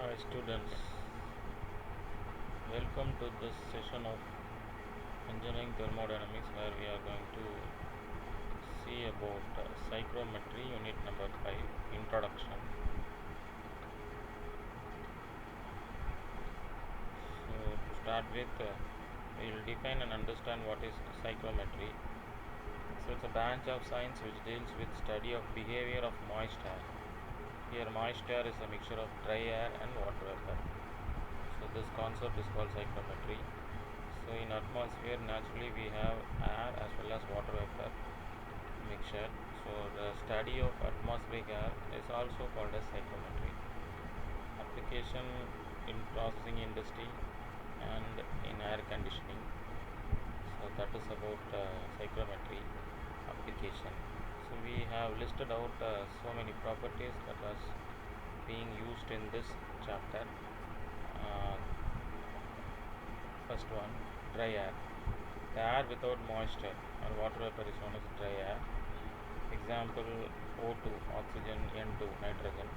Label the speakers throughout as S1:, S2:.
S1: Hi students, welcome to this session of engineering thermodynamics where we are going to see about psychrometry unit number 5 introduction. So to start with, we will define and understand what is psychrometry. So it's a branch of science which deals with study of behavior of moist air. Here moist air is a mixture of dry air and water vapor. So this concept is called psychrometry. So in atmosphere naturally we have air as well as water vapor mixture. So the study of atmospheric air is also called as psychrometry. Application in processing industry and in air conditioning. So that is about psychrometry application. So we have listed out so many properties that are being used in this chapter. First one, dry air. The air without moisture or water vapor is known as dry air. Example, O2, oxygen, N2, nitrogen.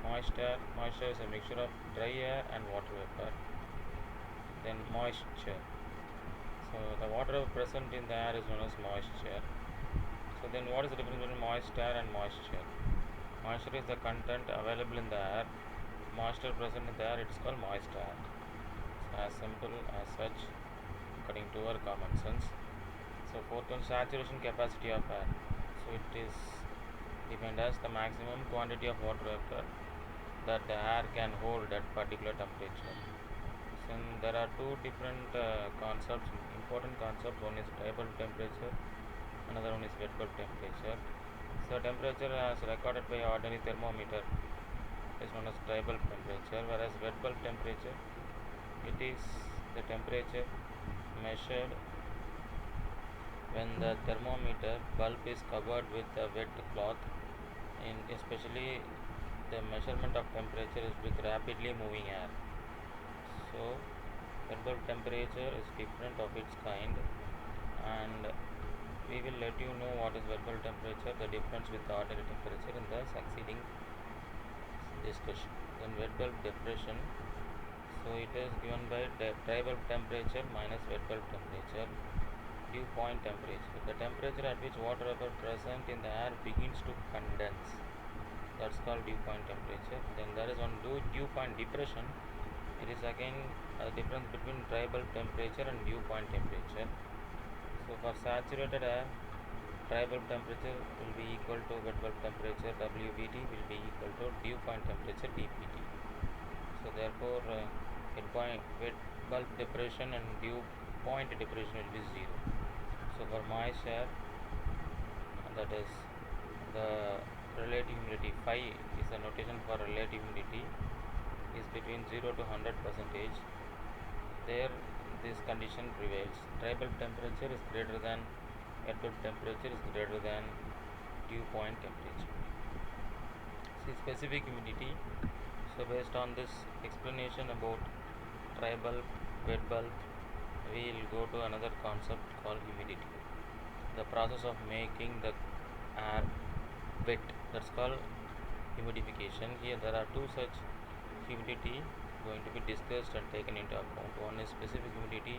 S1: Moisture is a mixture of dry air and water vapor. Then moisture. So the water present in the air is known as moisture. So then what is the difference between moist air and moisture? Moisture is the content available in the air. Moisture present in the air, it is called moist air. So as simple as such, according to our common sense. So fourth one, saturation capacity of air. So it is defined as the maximum quantity of water vapor that the air can hold at particular temperature. So there are two different concepts, important concepts. One is dry bulb temperature, another one is wet bulb temperature. So temperature as recorded by ordinary thermometer is known as dry bulb temperature, whereas wet bulb temperature, it is the temperature measured when the thermometer bulb is covered with a wet cloth. In especially the measurement of temperature is with rapidly moving air. So wet bulb temperature is different of its kind, and we will let you know what is wet bulb temperature, the difference with the ordinary temperature in the succeeding discussion. Then wet bulb depression. So it is given by dry bulb temperature minus wet bulb temperature. Dew point temperature, the temperature at which water vapor present in the air begins to condense, that's called dew point temperature. Then there is one dew point depression. It is again a difference between dry bulb temperature and dew point temperature. So for saturated air, dry bulb temperature will be equal to wet bulb temperature, WBT will be equal to dew point temperature, DPT. So therefore wet bulb depression and dew point depression will be 0. So for moist air, that is the relative humidity, phi is the notation for relative humidity, is between 0 to 100%. There this condition prevails. Dry bulb temperature is greater than wet bulb temperature is greater than dew point temperature. See specific humidity. So based on this explanation about dry bulb, wet bulb, we will go to another concept called humidity. The process of making the air wet, that's called humidification. Here there are two such humidity going to be discussed and taken into account. One is specific humidity,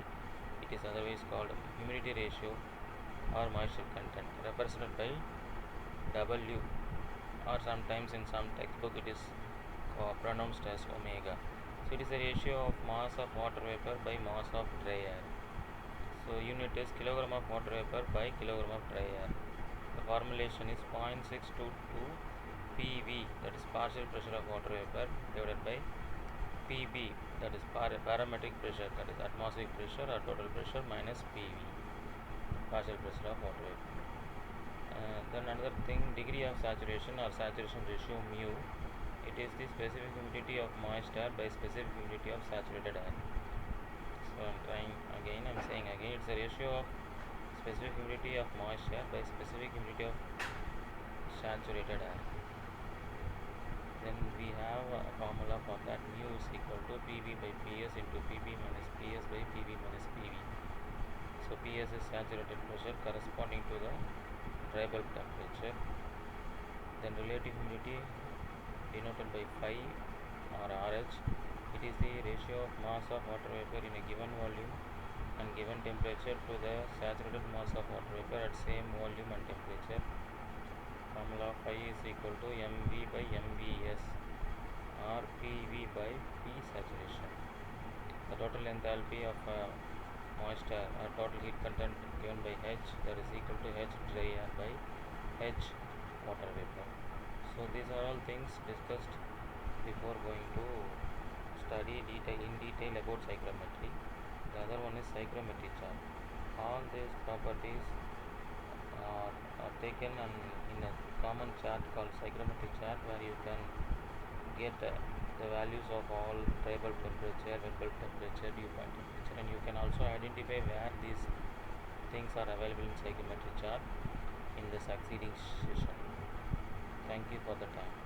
S1: it is otherwise called humidity ratio or moisture content, represented by W, or sometimes in some textbook it is pronounced as omega. So it is a ratio of mass of water vapor by mass of dry air. So unit is kilogram of water vapor by kilogram of dry air. The formulation is 0.622 PV, that is partial pressure of water vapor, divided by PB, that is barometric pressure, that is atmospheric pressure or total pressure, minus PV, partial pressure of water vapor. Then another thing, degree of saturation or saturation ratio mu. It is the specific humidity of moist air by specific humidity of saturated air. So I'm saying again, it's a ratio of specific humidity of moist air by specific humidity of saturated air. Then we have a formula for that, mu is equal to PV by PS into PB minus PS by PV minus PV. So PS is saturated pressure corresponding to the dry bulb temperature. Then relative humidity denoted by phi or RH. It is the ratio of mass of water vapor in a given volume and given temperature to the saturated mass of water vapor at same volume and temperature. Formula phi is equal to mv by mvs or pv by p saturation. The total enthalpy of moisture or total heat content given by H, that is equal to H dry air by H water vapor. So these are all things discussed before going to study in detail about psychrometry. The other one is psychrometry chart. All these properties are taken in a common chart called psychrometry chart, where you can get the values of all table temperature, vapor temperature, dew point temperature, and you can also identify where these things are available in psychrometry chart in the succeeding session. Thank you for the time.